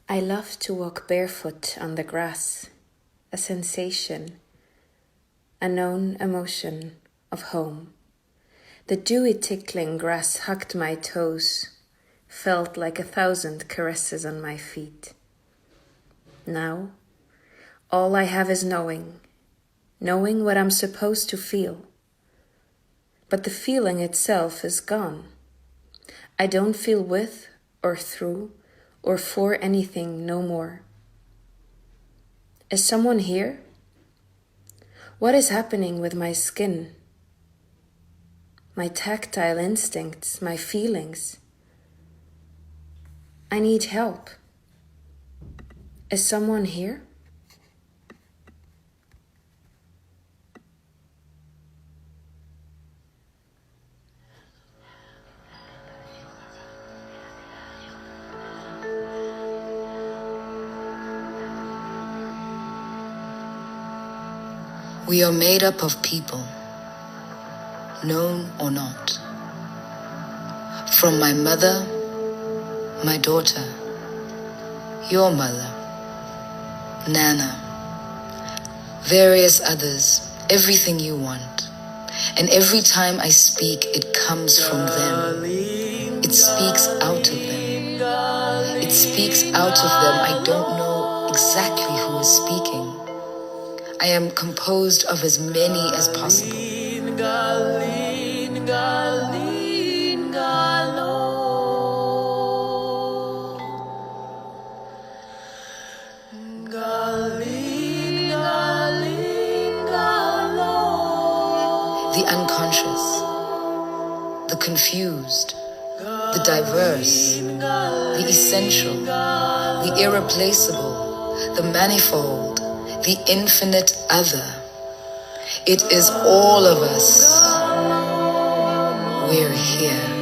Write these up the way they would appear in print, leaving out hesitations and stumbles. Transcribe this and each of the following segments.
I love to walk barefoot on the grass, a sensation, a known emotion of home. The dewy tickling grass hugged my toes, felt like 1,000 caresses on my feet. Now, all I have is knowing what I'm supposed to feel. But the feeling itself is gone. I don't feel with or through or for anything no more. Is someone here? What is happening with my skin? My tactile instincts, my feelings? I need help. Is someone here? We are made up of people, known or not. From my mother, my daughter, your mother, Nana, various others, everything you want. And every time I speak, it comes from them. It speaks out of them. It speaks out of them. I don't know exactly who is speaking. I am composed of as many as possible. The unconscious, the confused, the diverse, the essential, the irreplaceable, the manifold, the infinite other. It is all of us. We're here.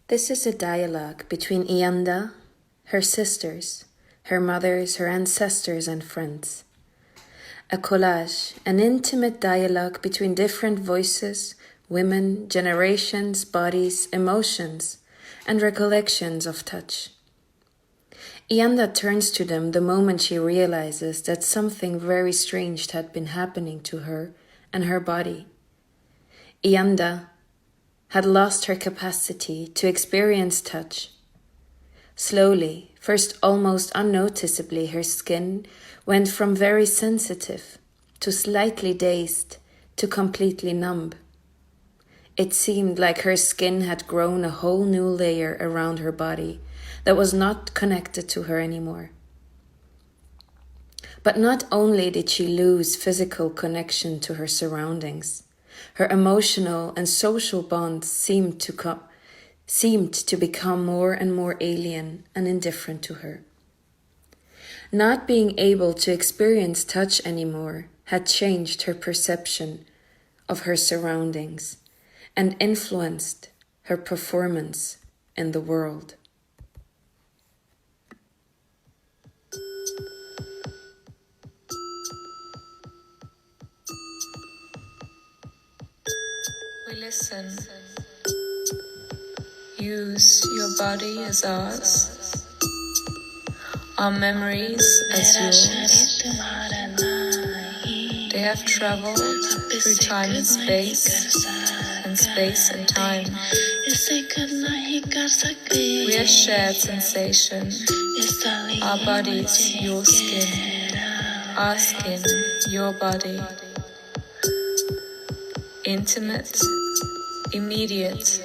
This is a dialogue between Iyanda, her sisters, her mothers, her ancestors and friends. A collage, an intimate dialogue between different voices, women, generations, bodies, emotions, and recollections of touch. Iyanda turns to them the moment she realizes that something very strange had been happening to her and her body. Iyanda had lost her capacity to experience touch. Slowly, first almost unnoticeably, her skin went from very sensitive to slightly dazed to completely numb. It seemed like her skin had grown a whole new layer around her body that was not connected to her anymore. But not only did she lose physical connection to her surroundings, her emotional and social bonds seemed to become more and more alien and indifferent to her. Not being able to experience touch anymore had changed her perception of her surroundings and influenced her performance in the world. We listen. Use your body as ours, our memories as yours. They have traveled through time and space and time. We have shared sensation, our bodies, your skin, our skin, your body. Intimate, immediate,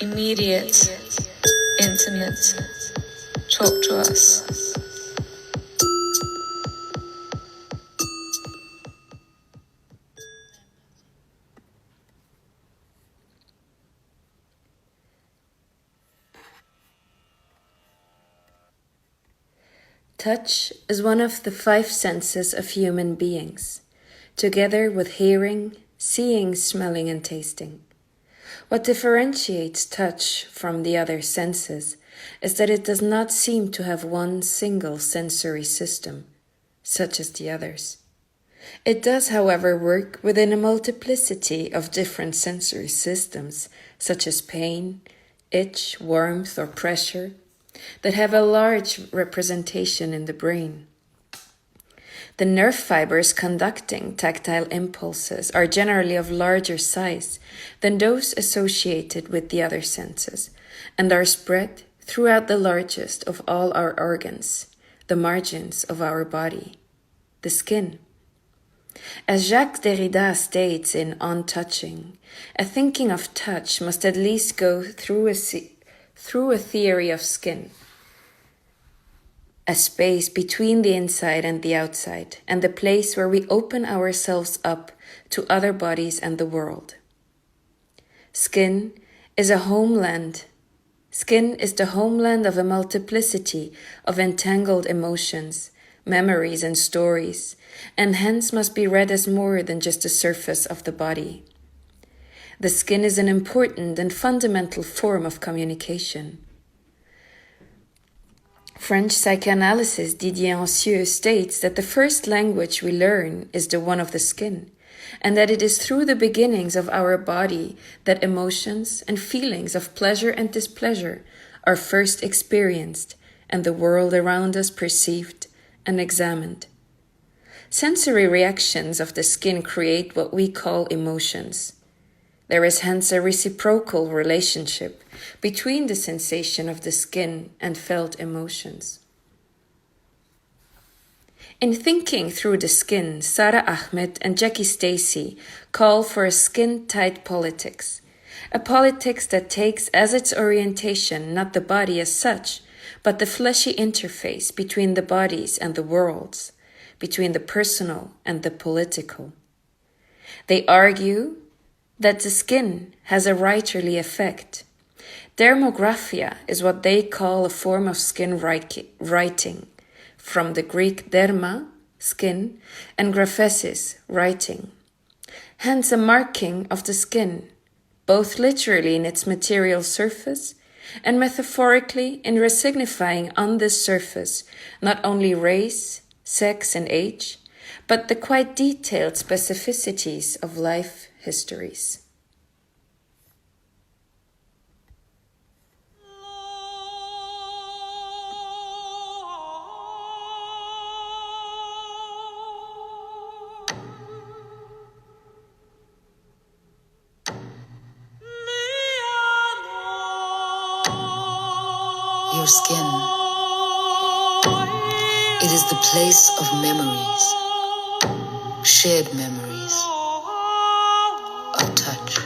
intimate. Talk to us. Touch is one of the 5 senses of human beings, together with hearing, seeing, smelling, and tasting. What differentiates touch from the other senses is that it does not seem to have one single sensory system, such as the others. It does, however, work within a multiplicity of different sensory systems, such as pain, itch, warmth, or pressure, that have a large representation in the brain. The nerve fibers conducting tactile impulses are generally of larger size than those associated with the other senses, and are spread throughout the largest of all our organs, the margins of our body, the skin. As Jacques Derrida states in On Touching, a thinking of touch must at least go through a theory of skin, a space between the inside and the outside, and the place where we open ourselves up to other bodies and the world. Skin is the homeland of a multiplicity of entangled emotions, memories, and stories, and hence must be read as more than just the surface of the body. The skin is an important and fundamental form of communication. French psychoanalyst Didier Ancieux states that the first language we learn is the one of the skin, and that it is through the beginnings of our body that emotions and feelings of pleasure and displeasure are first experienced and the world around us perceived and examined. Sensory reactions of the skin create what we call emotions. There is hence a reciprocal relationship between the sensation of the skin and felt emotions. In thinking through the skin, Sara, Ahmed, and Stacys call for a skin-tight politics, a politics that takes as its orientation not the body as such, but the fleshy interface between the bodies and the worlds, between the personal and the political. They argue that the skin has a writerly effect. Dermographia is what they call a form of skin writing, from the Greek derma, skin, and graphesis, writing. Hence a marking of the skin, both literally in its material surface and metaphorically in resignifying on this surface not only race, sex, and age, but the quite detailed specificities of life histories. Your skin. It is the place of memories, shared memories, of touch.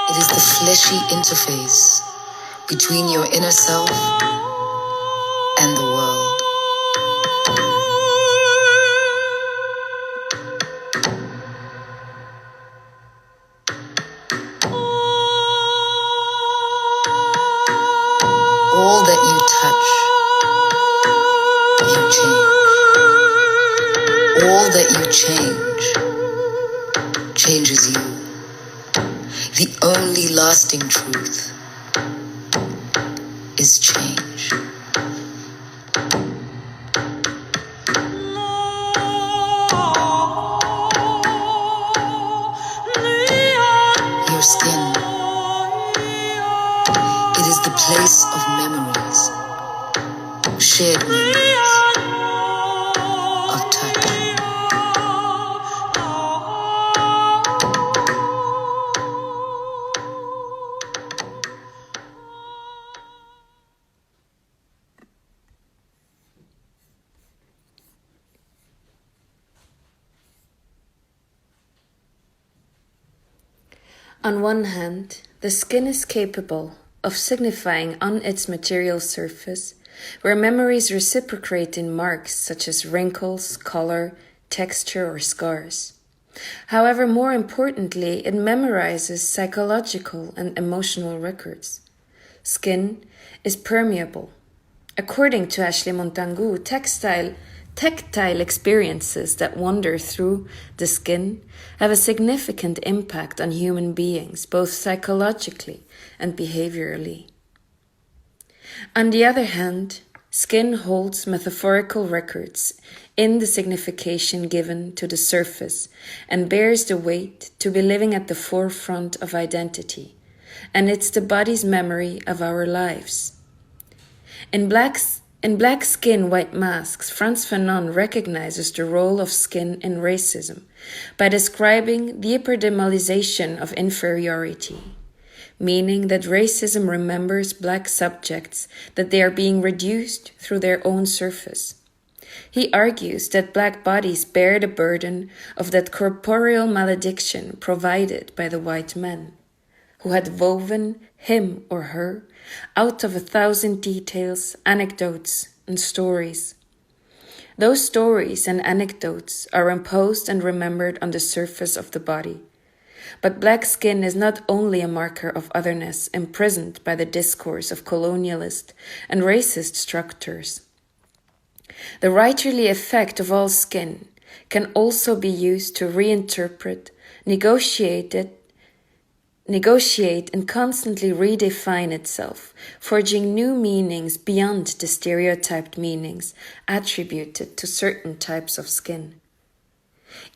It is the fleshy interface between your inner self and the world. All that you touch, you change. All that you change, changes you. The only lasting truth is change. Your skin. It is the place of memories, shared memories, of touch. On one hand, the skin is capable of signifying on its material surface, where memories reciprocate in marks such as wrinkles, color, texture, or scars. However, more importantly, it memorizes psychological and emotional records. Skin is permeable. According to Ashley Montagu, tactile experiences that wander through the skin have a significant impact on human beings, both psychologically and behaviorally. On the other hand, skin holds metaphorical records in the signification given to the surface and bears the weight to be living at the forefront of identity, and it's the body's memory of our lives. In Black Skin, White Masks, Frantz Fanon recognizes the role of skin in racism by describing the epidermalization of inferiority, meaning that racism remembers Black subjects that they are being reduced through their own surface. He argues that Black bodies bear the burden of that corporeal malediction provided by the white men, who had woven him or her out of 1,000 details, anecdotes, and stories. Those stories and anecdotes are imposed and remembered on the surface of the body. But Black skin is not only a marker of otherness imprisoned by the discourse of colonialist and racist structures. The writerly effect of all skin can also be used to reinterpret, negotiate and constantly redefine itself, forging new meanings beyond the stereotyped meanings attributed to certain types of skin.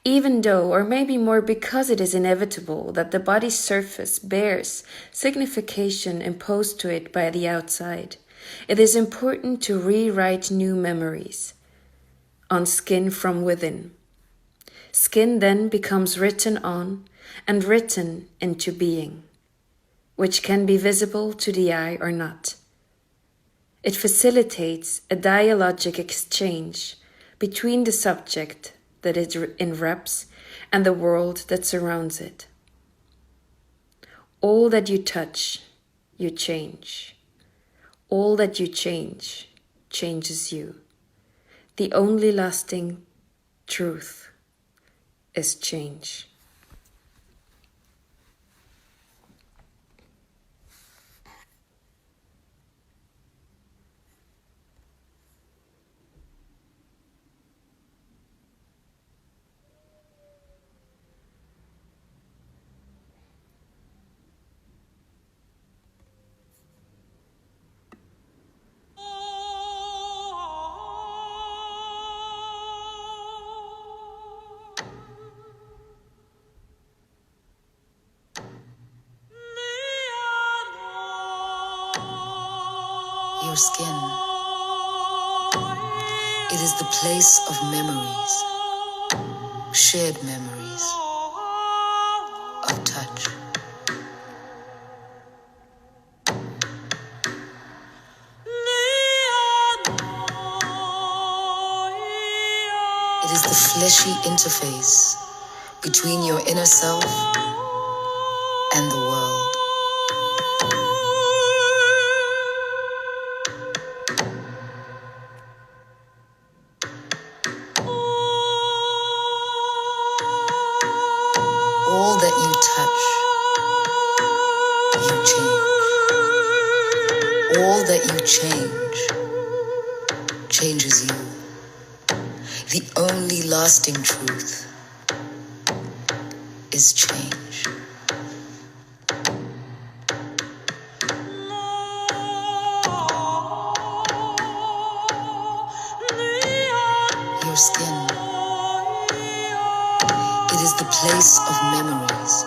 Even though, or maybe more because it is inevitable that the body's surface bears signification imposed to it by the outside, it is important to rewrite new memories on skin from within. Skin then becomes written on and written into being, which can be visible to the eye or not. It facilitates a dialogic exchange between the subject that it enwraps and the world that surrounds it. All that you touch, you change. All that you change, changes you. The only lasting truth is change. Your skin. It is the place of memories, shared memories, of touch. It is the fleshy interface between your inner self and the world. All that you touch, you change. All that you change, changes you. The only lasting truth is change. Your skin. It is the place of memories,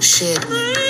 shared memories.